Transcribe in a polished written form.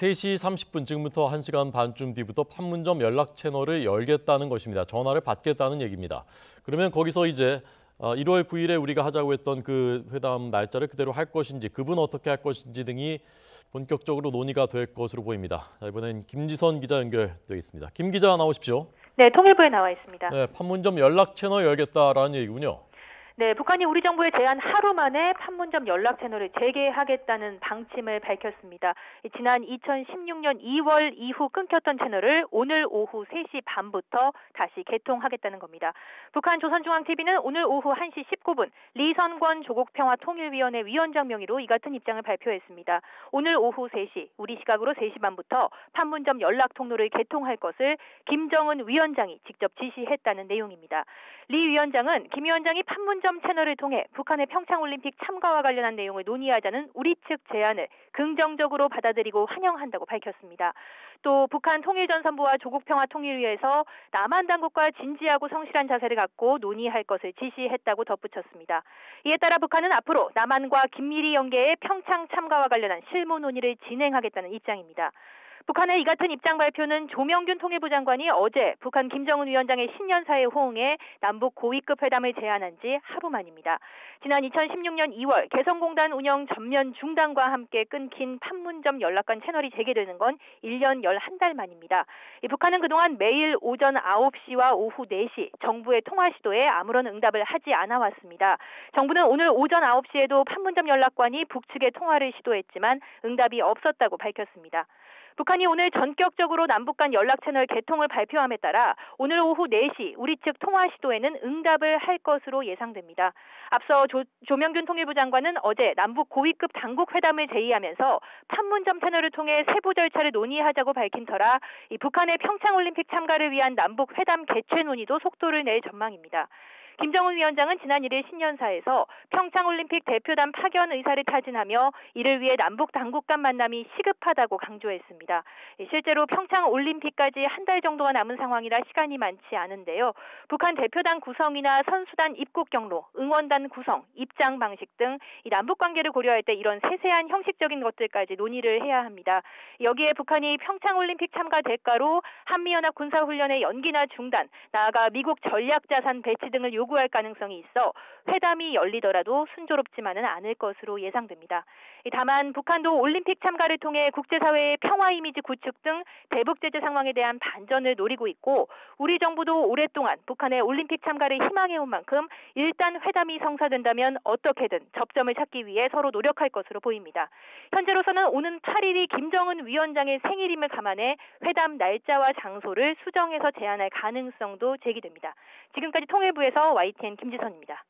3시 30분 지금부터 1시간 반쯤 뒤부터 판문점 연락 채널을 열겠다는 것입니다. 전화를 받겠다는 얘기입니다. 그러면 거기서 이제 1월 9일에 우리가 하자고 했던 그 회담 날짜를 그대로 할 것인지, 그분 어떻게 할 것인지 등이 본격적으로 논의가 될 것으로 보입니다. 자, 이번엔 김지선 기자 연결되어 있습니다. 김 기자 나오십시오. 네, 통일부에 나와 있습니다. 네, 판문점 연락 채널 열겠다라는 얘기군요. 네, 북한이 우리 정부의 제안 하루 만에 판문점 연락 채널을 재개하겠다는 방침을 밝혔습니다. 지난 2016년 2월 이후 끊겼던 채널을 오늘 오후 3시 반부터 다시 개통하겠다는 겁니다. 북한 조선중앙TV는 오늘 오후 1시 19분 리선권 조국평화통일위원회 위원장 명의로 이 같은 입장을 발표했습니다. 오늘 오후 3시, 우리 시각으로 3시 반부터 판문점 연락 통로를 개통할 것을 김정은 위원장이 직접 지시했다는 내용입니다. 리 위원장은 김 위원장이 판문점 채널을 통해 북한의 평창올림픽 참가와 관련한 내용을 논의하자는 우리 측 제안을 긍정적으로 받아들이고 환영한다고 밝혔습니다. 또 북한 통일전선부와 조국평화통일위에서 남한 당국과 진지하고 성실한 자세를 갖고 논의할 것을 지시했다고 덧붙였습니다. 이에 따라 북한은 앞으로 남한과 긴밀히 연계해 평창 참가와 관련한 실무 논의를 진행하겠다는 입장입니다. 북한의 이 같은 입장 발표는 조명균 통일부 장관이 어제 북한 김정은 위원장의 신년사에 호응해 남북 고위급 회담을 제안한 지 하루 만입니다. 지난 2016년 2월 개성공단 운영 전면 중단과 함께 끊긴 판문점 연락관 채널이 재개되는 건 1년 11달 만입니다. 북한은 그동안 매일 오전 9시와 오후 4시 정부의 통화 시도에 아무런 응답을 하지 않아 왔습니다. 정부는 오늘 오전 9시에도 판문점 연락관이 북측에 통화를 시도했지만 응답이 없었다고 밝혔습니다. 북한이 오늘 전격적으로 남북 간 연락 채널 개통을 발표함에 따라 오늘 오후 4시 우리 측 통화 시도에는 응답을 할 것으로 예상됩니다. 앞서 조명균 통일부 장관은 어제 남북 고위급 당국 회담을 제의하면서 판문점 채널을 통해 세부 절차를 논의하자고 밝힌 터라 이 북한의 평창올림픽 참가를 위한 남북 회담 개최 논의도 속도를 낼 전망입니다. 김정은 위원장은 지난 1일 신년사에서 평창올림픽 대표단 파견 의사를 타진하며 이를 위해 남북 당국 간 만남이 시급하다고 강조했습니다. 실제로 평창올림픽까지 한 달 정도가 남은 상황이라 시간이 많지 않은데요. 북한 대표단 구성이나 선수단 입국 경로, 응원단 구성, 입장 방식 등 이 남북 관계를 고려할 때 이런 세세한 형식적인 것들까지 논의를 해야 합니다. 여기에 북한이 평창올림픽 참가 대가로 한미연합 군사훈련의 연기나 중단, 나아가 미국 전략자산 배치 등을 요구할 가능성이 있어 회담이 열리더라도 순조롭지만은 않을 것으로 예상됩니다. 다만 북한도 올림픽 참가를 통해 국제사회의 평화 이미지 구축 등 대북 제재 상황에 대한 반전을 노리고 있고 우리 정부도 오랫동안 북한의 올림픽 참가를 희망해온 만큼 일단 회담이 성사된다면 어떻게든 접점을 찾기 위해 서로 노력할 것으로 보입니다. 현재로서는 오는 8일이 김정은 위원장의 생일임을 감안해 회담 날짜와 장소를 수정해서 제안할 가능성도 제기됩니다. 지금까지 통일부에서 YTN 김지선입니다.